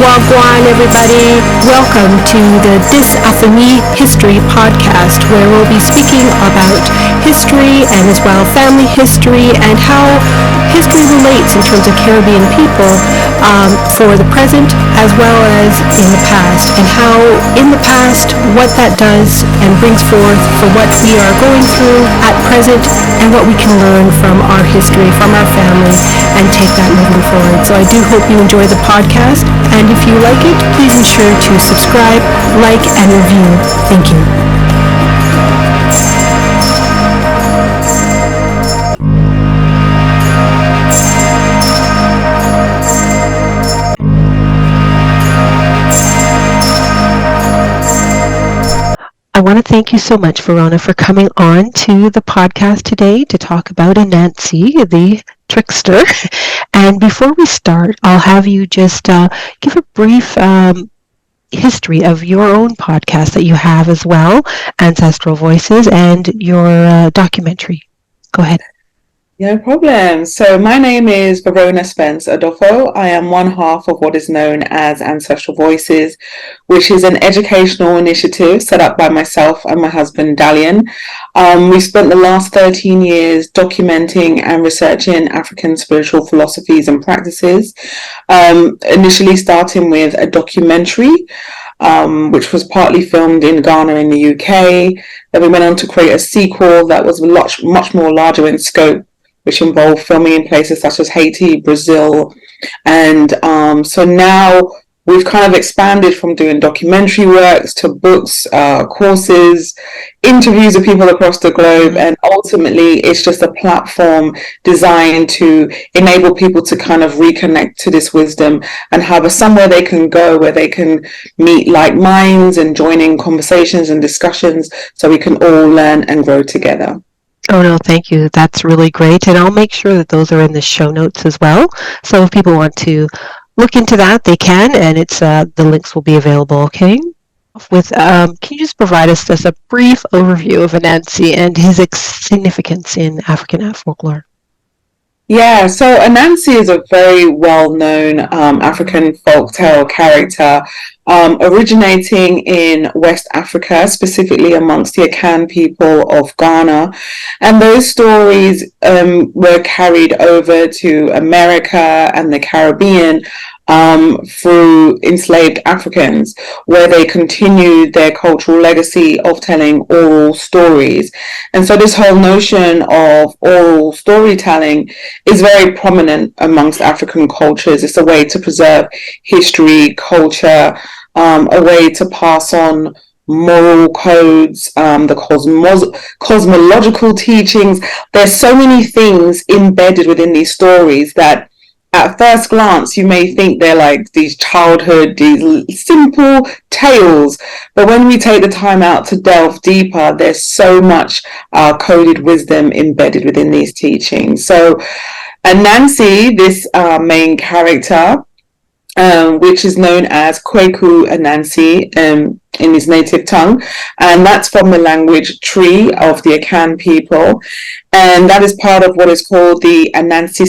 Wagwan, everybody. Welcome to the Disseminating History podcast, where we'll be speaking about history and as well family history and how history relates in terms of Caribbean people for the present as well as in the past, and how in the past what that does and brings forth for what we are going through at present and what we can learn from our history, from our family, and take that moving forward. So I do hope you enjoy the podcast, and if you like it, please ensure to subscribe, like, and review. Thank you. I want to thank you so much, Verona, for coming on to the podcast today to talk about Anansi, the Trickster. And before we start, I'll have you just give a brief history of your own podcast that you have as well, Ancestral Voices, and your documentary. Go ahead. No problem. So my name is Verona Spence-Adofo. I am one half of what is known as Ancestral Voices, which is an educational initiative set up by myself and my husband, Dalian. We spent the last 13 years documenting and researching African spiritual philosophies and practices, initially starting with a documentary, which was partly filmed in Ghana in the UK. Then we went on to create a sequel that was much more larger in scope, which involved filming in places such as Haiti, Brazil. And so now we've kind of expanded from doing documentary works to books, courses, interviews with people across the globe. And ultimately, it's just a platform designed to enable people to kind of reconnect to this wisdom and have somewhere they can go where they can meet like minds and join in conversations and discussions so we can all learn and grow together. Oh, no, thank you. That's really great. And I'll make sure that those are in the show notes as well. So if people want to look into that, they can, and it's the links will be available, okay? Can you just provide us just a brief overview of Anansi and his significance in African folklore? Yeah, so Anansi is a very well-known African folktale character originating in West Africa, specifically amongst the Akan people of Ghana. And those stories were carried over to America and the Caribbean through enslaved Africans, where they continued their cultural legacy of telling oral stories. And so this whole notion of oral storytelling is very prominent amongst African cultures. It's a way to preserve history, culture, a way to pass on moral codes, the cosmological teachings. There's so many things embedded within these stories that at first glance, you may think they're like these simple tales. But when we take the time out to delve deeper, there's so much coded wisdom embedded within these teachings. So Anansi, this main character, which is known as Kweku Anansi in his native tongue, and that's from the language Tree of the Akan people, and that is part of what is called the Anansi,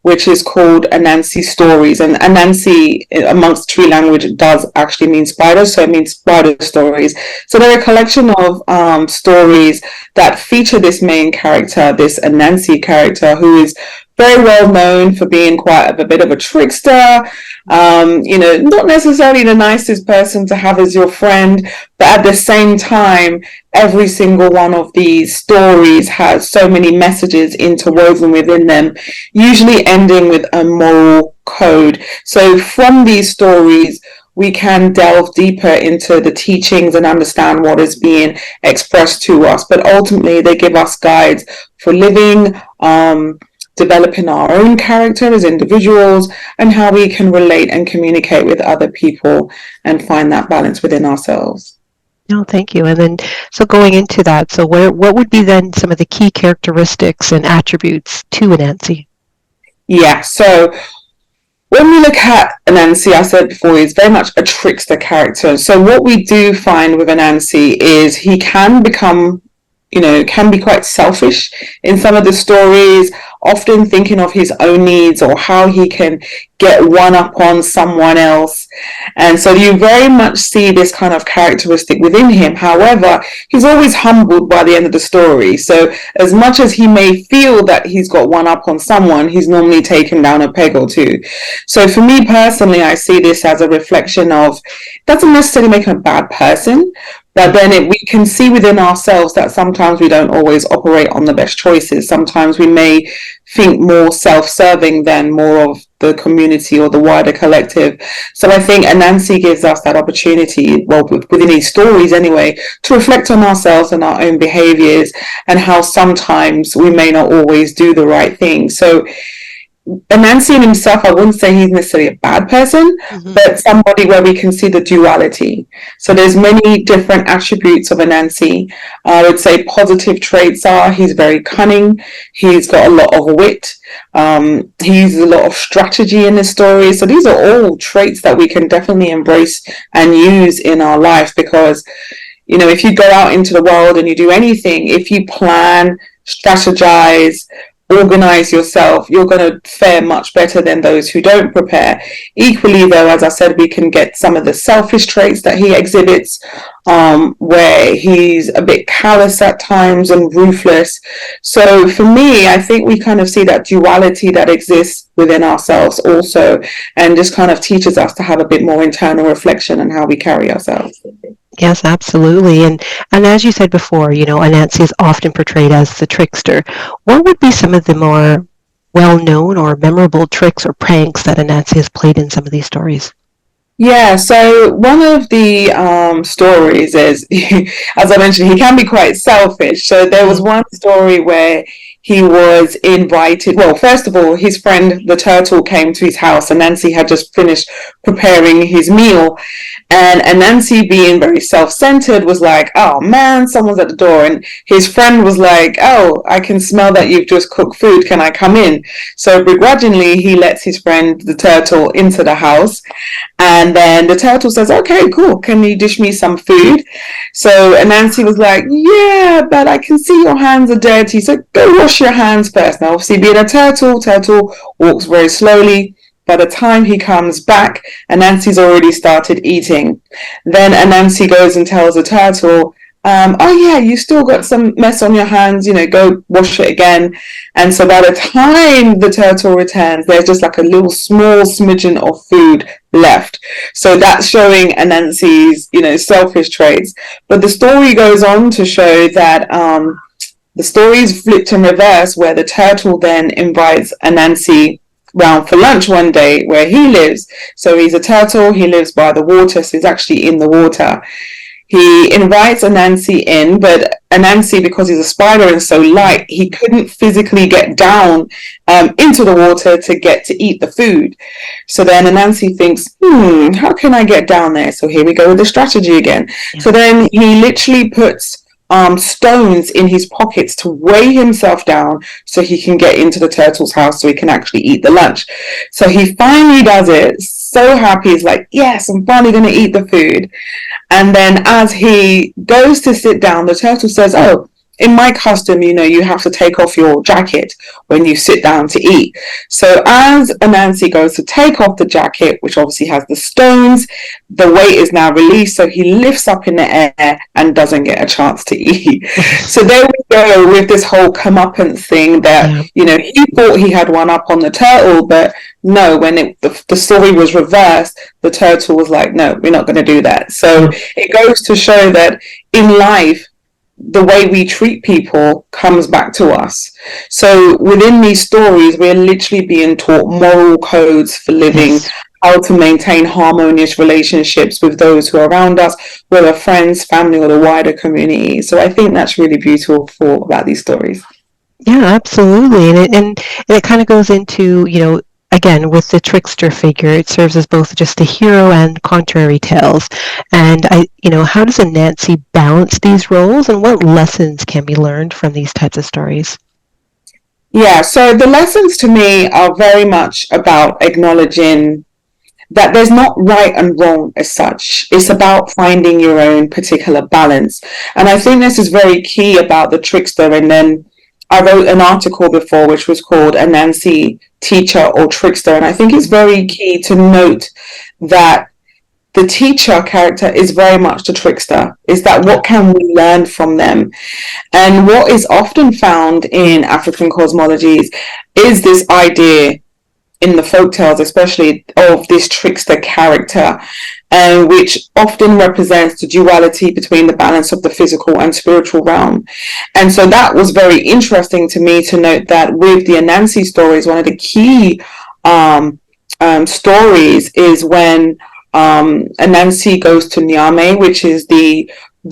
which is called Anansi Stories. And Anansi, amongst Tree language, does actually mean spider, so it means spider stories. So they're a collection of stories that feature this main character, this Anansi character, who is very well known for being quite a bit of a trickster, not necessarily the nicest person to have as your friend, but at the same time, every single one of these stories has so many messages interwoven within them, usually ending with a moral code. So from these stories, we can delve deeper into the teachings and understand what is being expressed to us. But ultimately, they give us guides for living, developing our own character as individuals, and how we can relate and communicate with other people and find that balance within ourselves. No, thank you. And then, so going into that, so what would be then some of the key characteristics and attributes to Anansi? Yeah, so when we look at Anansi, I said before, he's very much a trickster character. So what we do find with Anansi is he can become can be quite selfish in some of the stories. often thinking of his own needs or how he can get one up on someone else. And so you very much see this kind of characteristic within him. However, he's always humbled by the end of the story. So as much as he may feel that he's got one up on someone, he's normally taken down a peg or two. So for me personally, I see this as a reflection of, it doesn't necessarily make him a bad person, but then we can see within ourselves that sometimes we don't always operate on the best choices. Sometimes we may think more self-serving than more of the community or the wider collective. So I think Anansi gives us that opportunity, well, within his stories anyway, to reflect on ourselves and our own behaviors and how sometimes we may not always do the right thing. So Anansi in himself, I wouldn't say he's necessarily a bad person, but somebody where we can see the duality. So there's many different attributes of Anansi. I would say positive traits are he's very cunning, he's got a lot of wit, he uses a lot of strategy in his story. So these are all traits that we can definitely embrace and use in our life, because, you know, if you go out into the world and you do anything, if you plan, strategize, organize yourself, you're going to fare much better than those who don't prepare. Equally though, as I said, we can get some of the selfish traits that he exhibits, where he's a bit callous at times and ruthless. So for me, I think we kind of see that duality that exists within ourselves also, and just kind of teaches us to have a bit more internal reflection on how we carry ourselves. Yes, absolutely. And as you said before, you know, Anansi is often portrayed as the trickster. What would be some of the more well-known or memorable tricks or pranks that Anansi has played in some of these stories? Yeah, so one of the stories is, as I mentioned, he can be quite selfish. So there was one story where he was invited. Well, first of all, his friend, the turtle, came to his house, and Anansi had just finished preparing his meal. And Anansi, being very self-centered, was like, oh man, someone's at the door. And his friend was like, oh, I can smell that you've just cooked food. Can I come in? So begrudgingly, he lets his friend, the turtle, into the house. And then the turtle says, okay, cool. Can you dish me some food? So Anansi was like, yeah, but I can see your hands are dirty. So go wash your hands first. Now, obviously, being a turtle walks very slowly. By the time he comes back, Anansi's already started eating. Then Anansi goes and tells the turtle, oh yeah, you still got some mess on your hands, you know, go wash it again. And so by the time the turtle returns, there's just like a little small smidgen of food left. So that's showing Anansi's, you know, selfish traits. But the story goes on to show that the story is flipped in reverse, where the turtle then invites Anansi round for lunch one day where he lives. So he's a turtle, he lives by the water, so he's actually in the water. He invites Anansi in, but Anansi, because he's a spider and so light, he couldn't physically get down into the water to get to eat the food. So then Anansi thinks, how can I get down there? So here we go with the strategy again. Yeah. So then he literally puts stones in his pockets to weigh himself down so he can get into the turtle's house so he can actually eat the lunch. So he finally does it, so happy, he's like, yes, I'm finally going to eat the food. And then as he goes to sit down, the turtle says, oh, in my custom, you know, you have to take off your jacket when you sit down to eat. So as Anansi goes to take off the jacket, which obviously has the stones, the weight is now released, so he lifts up in the air and doesn't get a chance to eat. So there we go with this whole comeuppance thing that, you know, he thought he had one up on the turtle, but no, when the story was reversed, the turtle was like, no, we're not going to do that. So it goes to show that in life, the way we treat people comes back to us. So within these stories, we're literally being taught moral codes for living, how to maintain harmonious relationships with those who are around us, whether friends, family, or the wider community. So I think that's really beautiful about these stories. Yeah, absolutely. And it kind of goes into, you know, again, with the trickster figure, it serves as both just a hero and contrary tales. And how does Anansi balance these roles, and what lessons can be learned from these types of stories? Yeah, so the lessons to me are very much about acknowledging that there's not right and wrong as such. It's about finding your own particular balance. And I think this is very key about the trickster. And then I wrote an article before which was called Anansi Teacher or Trickster, and I think it's very key to note that the teacher character is very much the trickster. Is that what can we learn from them? And what is often found in African cosmologies is this idea in the folktales, especially, of this trickster character, which often represents the duality between the balance of the physical and spiritual realm. And so that was very interesting to me to note that with the Anansi stories, one of the key stories is when Anansi goes to Nyame, which is the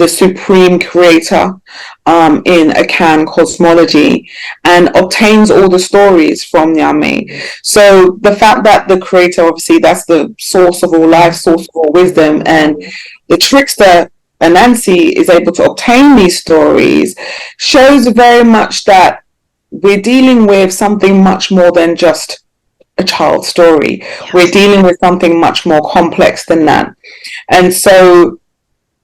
supreme creator in Akan cosmology, and obtains all the stories from Nyame. So the fact that the creator, obviously, that's the source of all life, source of all wisdom, and the trickster Anansi is able to obtain these stories, shows very much that we're dealing with something much more than just a child's story. Yes. We're dealing with something much more complex than that. And so,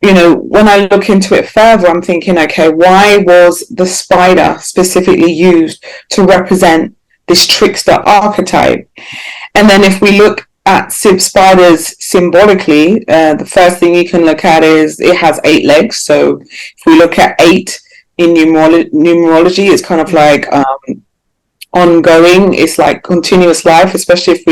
when I look into it further, I'm thinking, okay, why was the spider specifically used to represent this trickster archetype? And then if we look at spiders symbolically, the first thing you can look at is it has 8 legs. So if we look at 8 in numerology, it's kind of like ongoing. It's like continuous life, especially if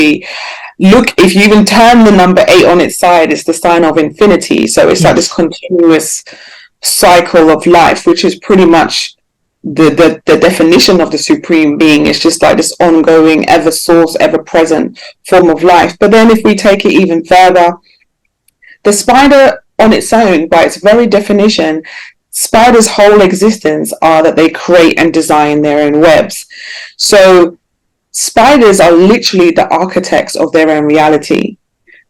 you even turn the number 8 on its side, it's the sign of infinity. So it's like this continuous cycle of life, which is pretty much the definition of the supreme being. It's just like this ongoing, ever source, ever present form of life. But then if we take it even further, the spider on its own, by its very definition, spiders' whole existence are that they create and design their own webs. So spiders are literally the architects of their own reality.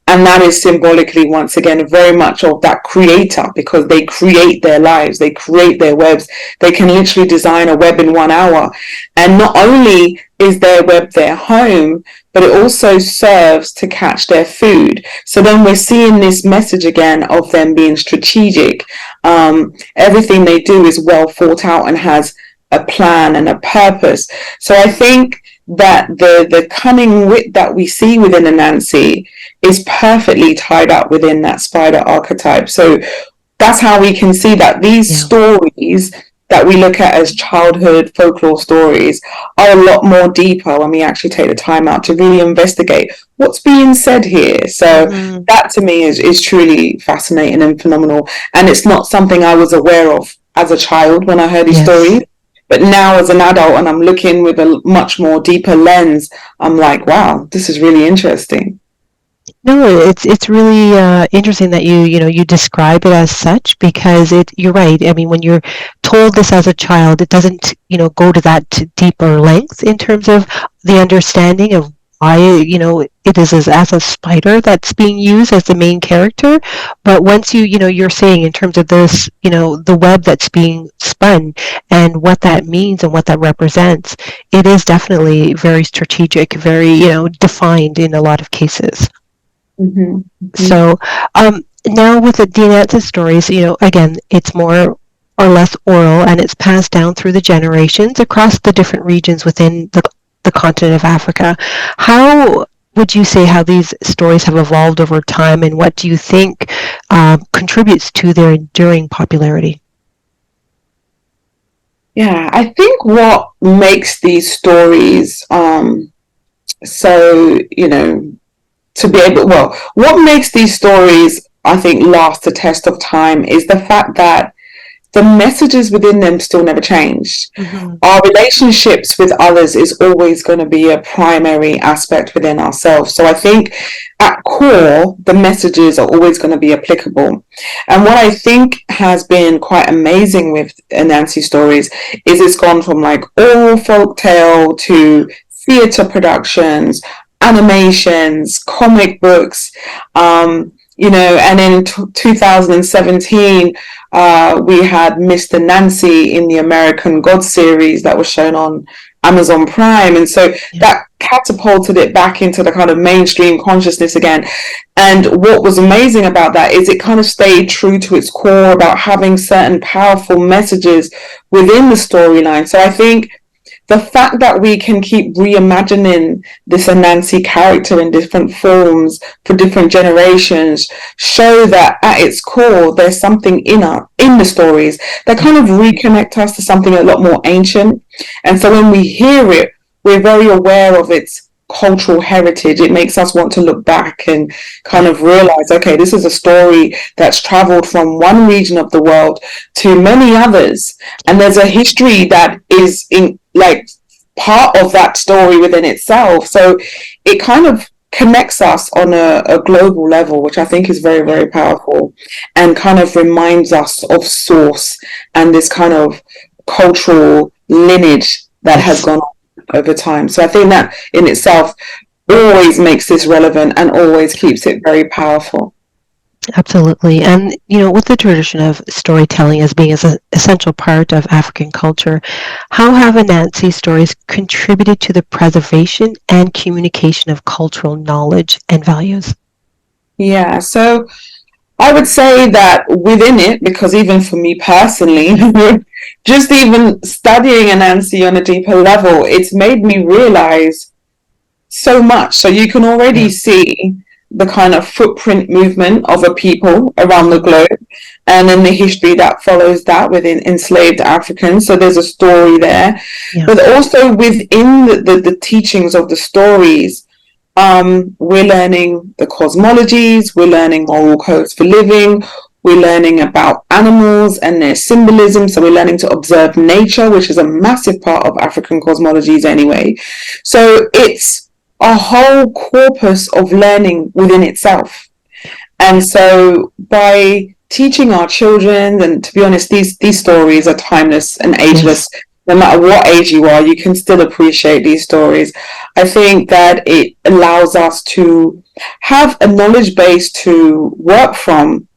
And that is symbolically, once again, very much of that creator, because they create their lives, they create their webs. They can literally design a web in 1 hour. And not only is their web their home, but it also serves to catch their food. So then we're seeing this message again of them being strategic. Everything they do is well thought out and has a plan and a purpose. So I think that the cunning wit that we see within Anansi is perfectly tied up within that spider archetype. So that's how we can see that these stories that we look at as childhood folklore stories are a lot more deeper when we actually take the time out to really investigate what's being said here. So that to me is truly fascinating and phenomenal. And it's not something I was aware of as a child when I heard these stories. But now as an adult, and I'm looking with a much more deeper lens, I'm like, wow, this is really interesting. No, it's really interesting that you describe it as such, because you're right. I mean, when you're told this as a child, it doesn't go to that deeper length in terms of the understanding of why it is as a spider that's being used as the main character. But once you're saying in terms of this, the web that's being spun and what that means and what that represents, it is definitely very strategic, very defined in a lot of cases. Mm-hmm. So now with the Anansi stories, again, it's more or less oral, and it's passed down through the generations across the different regions within the continent of Africa. How would you say how these stories have evolved over time, and what do you think contributes to their enduring popularity? Yeah, I think what makes these stories what makes these stories, I think, last the test of time is the fact that the messages within them still never changed. Mm-hmm. Our relationships with others is always going to be a primary aspect within ourselves. So I think at core, the messages are always going to be applicable. And what I think has been quite amazing with Anansi Stories is it's gone from like oral folktale to theatre productions, animations, comic books, and in 2017, we had Mr. Nancy in the American Gods series that was shown on Amazon Prime. And so that catapulted it back into the kind of mainstream consciousness again. And what was amazing about that is it kind of stayed true to its core about having certain powerful messages within the storyline. So I think the fact that we can keep reimagining this Anansi character in different forms for different generations show that at its core there's something in the stories that kind of reconnect us to something a lot more ancient. And so when we hear it, we're very aware of its cultural heritage. It makes us want to look back and kind of realize, okay, this is a story that's traveled from one region of the world to many others, and there's a history that is in like part of that story within itself. So it kind of connects us on a global level, which I think is very, very powerful, and kind of reminds us of source and this kind of cultural lineage that has gone on over time. So I think that in itself always makes this relevant and always keeps it very powerful. Absolutely. And, with the tradition of storytelling as being an essential part of African culture, how have Anansi stories contributed to the preservation and communication of cultural knowledge and values? Yeah, so I would say that within it, because even for me personally, just even studying Anansi on a deeper level, it's made me realize so much. So you can already see the kind of footprint movement of a people around the globe, and then the history that follows that within enslaved Africans. So there's a story there, but also within the teachings of the stories, we're learning the cosmologies, we're learning moral codes for living, we're learning about animals and their symbolism. So we're learning to observe nature, which is a massive part of African cosmologies anyway. So it's a whole corpus of learning within itself. And so by teaching our children, and to be honest, these stories are timeless and ageless. No matter what age you are, you can still appreciate these stories. I think that it allows us to have a knowledge base to work from.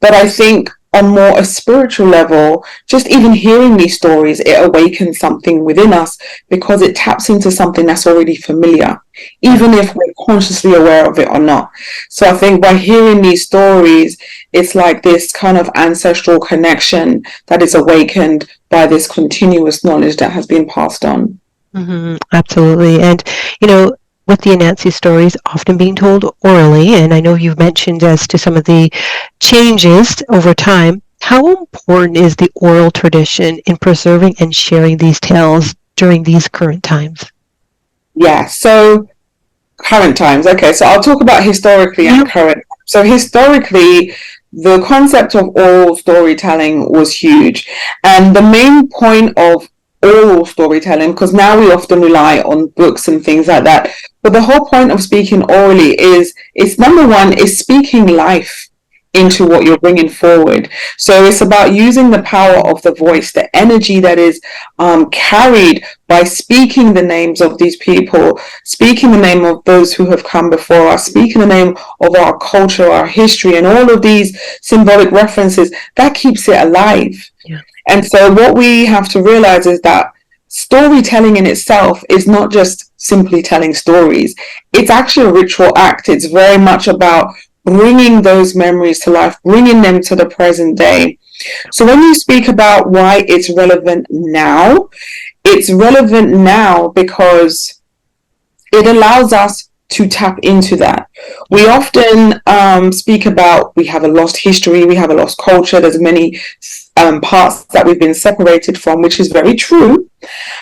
But I think on more a spiritual level, just even hearing these stories, it awakens something within us because it taps into something that's already familiar, even if we're consciously aware of it or not. So I think by hearing these stories, it's like this kind of ancestral connection that is awakened by this continuous knowledge that has been passed on. Mm-hmm, absolutely. And, with the Anansi stories often being told orally, and I know you've mentioned as to some of the changes over time, how important is the oral tradition in preserving and sharing these tales during these current times? Yeah, so current times. Okay, so I'll talk about historically and current. So historically, the concept of oral storytelling was huge. And the main point of oral storytelling, because now we often rely on books and things like that, but the whole point of speaking orally is, it's number one, is speaking life into what you're bringing forward. So it's about using the power of the voice, the energy that is carried by speaking the names of these people, speaking the name of those who have come before us, speaking the name of our culture, our history, and all of these symbolic references. That keeps it alive. Yeah. And so what we have to realize is that storytelling in itself is not just simply telling stories. It's actually a ritual act. It's very much about bringing those memories to life, bringing them to the present day. So when you speak about why it's relevant now because it allows us to tap into that. We often speak about, we have a lost history, we have a lost culture, there's many parts that we've been separated from, which is very true.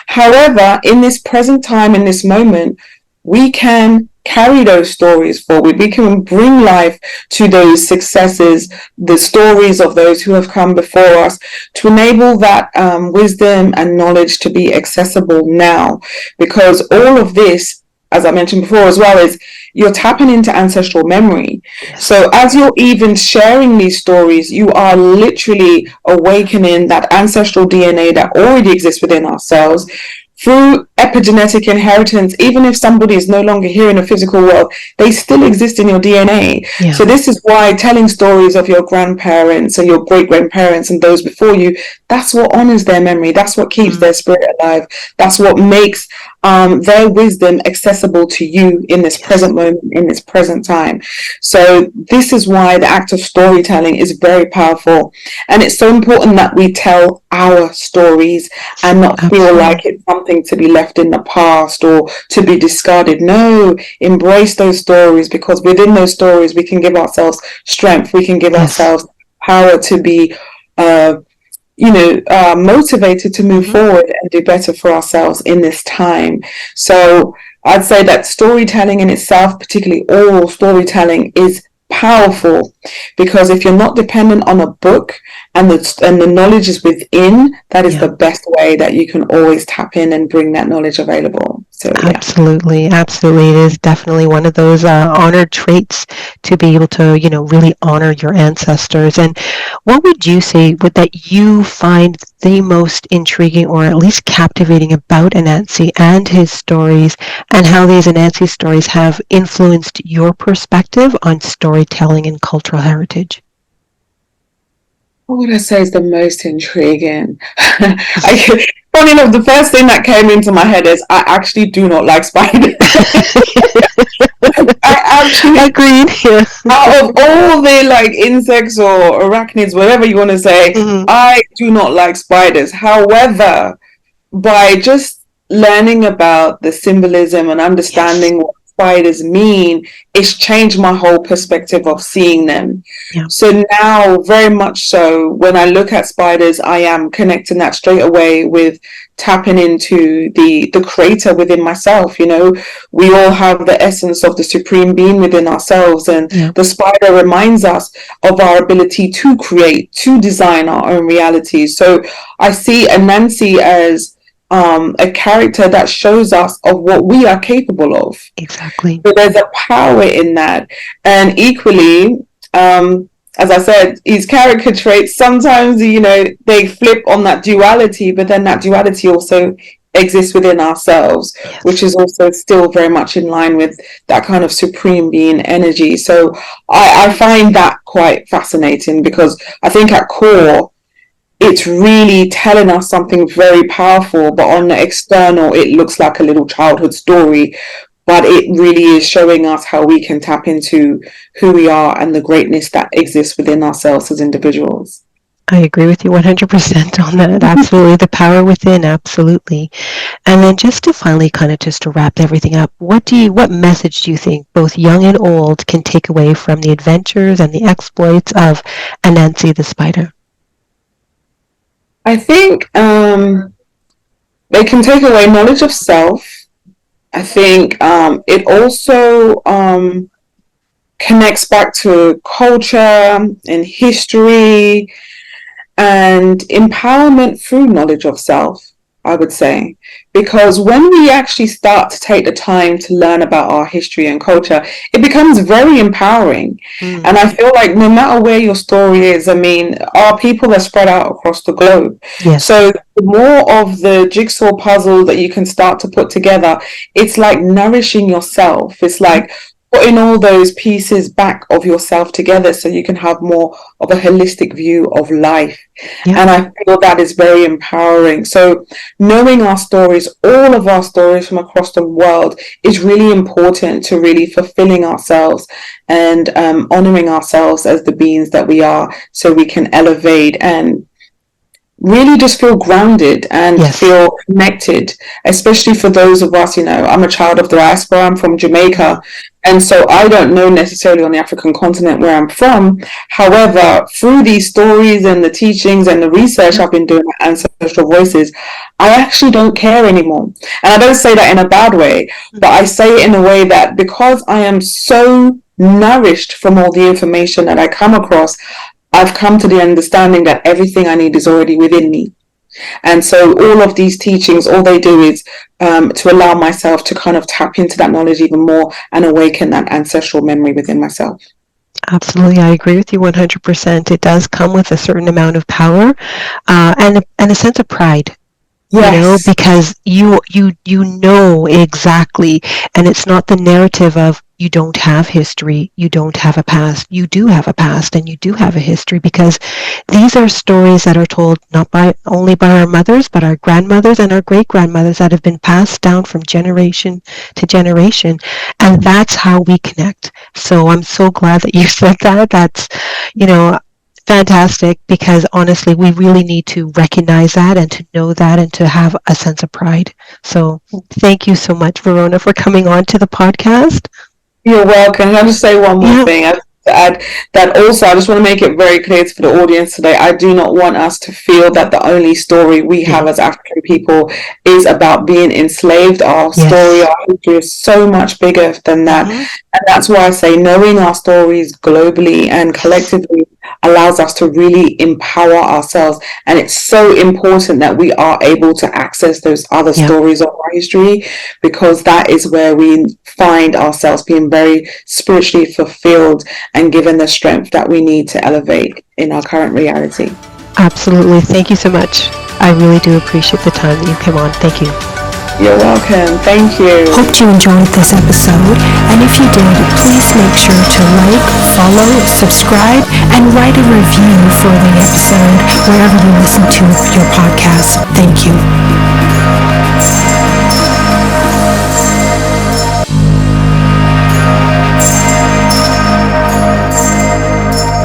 However, in this present time, in this moment, we can carry those stories forward. We can bring life to those successes, the stories of those who have come before us, to enable that wisdom and knowledge to be accessible now. Because all of this, as I mentioned before as well, is you're tapping into ancestral memory. So as you're even sharing these stories, you are literally awakening that ancestral DNA that already exists within ourselves through epigenetic inheritance. Even if somebody is no longer here in the physical world, they still exist in your DNA. Yeah. So this is why telling stories of your grandparents and your great-grandparents and those before you, that's what honors their memory. That's what keeps their spirit alive. That's what makes their wisdom accessible to you in this present moment, in this present time. So this is why the act of storytelling is very powerful. And it's so important that we tell our stories and not feel like it's something to be left in the past or to be discarded. No, embrace those stories, because within those stories we can give ourselves strength. We can give ourselves power to be motivated to move forward and do better for ourselves in this time. So I'd say that storytelling in itself, particularly oral storytelling, is powerful, because if you're not dependent on a book and the knowledge is within, that is the best way that you can always tap in and bring that knowledge available. So absolutely, it is definitely one of those honored traits to be able to really honor your ancestors. And what would you say that you find the most intriguing or at least captivating about Anansi and his stories, and how these Anansi stories have influenced your perspective on storytelling and cultural heritage? What would I say is the most intriguing? Funny enough, the first thing that came into my head is I actually do not like spiders. I actually agreed. Yeah. Out of all the insects or arachnids, whatever you want to say, I do not like spiders. However, by just learning about the symbolism and understanding what spiders mean, it's changed my whole perspective of seeing them. So now, very much so, when I look at spiders, I am connecting that straight away with tapping into the creator within myself. We all have the essence of the supreme being within ourselves, and the spider reminds us of our ability to create, to design our own reality. So I see Anansi as a character that shows us of what we are capable of. Exactly. So there's a power in that. And equally, as I said, his character traits, sometimes, they flip on that duality, but then that duality also exists within ourselves, which is also still very much in line with that kind of supreme being energy. So I find that quite fascinating, because I think at core, it's really telling us something very powerful, but on the external, it looks like a little childhood story. But it really is showing us how we can tap into who we are and the greatness that exists within ourselves as individuals. I agree with you 100% on that. Absolutely. The power within, absolutely. And then just to finally just to wrap everything up, what message do you think both young and old can take away from the adventures and the exploits of Anansi the spider? I think they can take away knowledge of self. I think it also connects back to culture and history and empowerment through knowledge of self, I would say. Because when we actually start to take the time to learn about our history and culture, it becomes very empowering. And I feel like no matter where your story is, our people are spread out across the globe. So the more of the jigsaw puzzle that you can start to put together, it's like nourishing yourself. It's like putting all those pieces back of yourself together so you can have more of a holistic view of life. And I feel that is very empowering. So knowing our stories, all of our stories from across the world, is really important to really fulfilling ourselves and honoring ourselves as the beings that we are, so we can elevate and really just feel grounded and feel connected, especially for those of us, I'm a child of the diaspora, I'm from Jamaica, and so I don't know necessarily on the African continent where I'm from. However, through these stories and the teachings and the research I've been doing at Ancestral Voices, I actually don't care anymore. And I don't say that in a bad way, but I say it in a way that because I am so nourished from all the information that I come across, I've come to the understanding that everything I need is already within me. And so all of these teachings, all they do is to allow myself to kind of tap into that knowledge even more and awaken that ancestral memory within myself. Absolutely. I agree with you 100%. It does come with a certain amount of power and a sense of pride. Yes. because you know exactly, and it's not the narrative of you don't have history, you don't have a past. You do have a past and you do have a history, because these are stories that are told not only by our mothers, but our grandmothers and our great-grandmothers, that have been passed down from generation to generation, and that's how we connect. So I'm so glad that you said that. That's, fantastic, because honestly, we really need to recognize that and to know that and to have a sense of pride. So thank you so much, Verona, for coming on to the podcast. You're welcome. Can I just say one more thing? To add that also, I just want to make it very clear for the audience today, I do not want us to feel that the only story we have as African people is about being enslaved. Our story, our history is so much bigger than that. And that's why I say knowing our stories globally and collectively allows us to really empower ourselves. And it's so important that we are able to access those other stories of our history, because that is where we find ourselves being very spiritually fulfilled and given the strength that we need to elevate in our current reality. Absolutely. Thank you so much. I really do appreciate the time that you came on. Thank you. You're welcome. Thank you. Hope you enjoyed this episode, and if you did, please make sure to like, follow, subscribe, and write a review for the episode wherever you listen to your podcast. Thank you.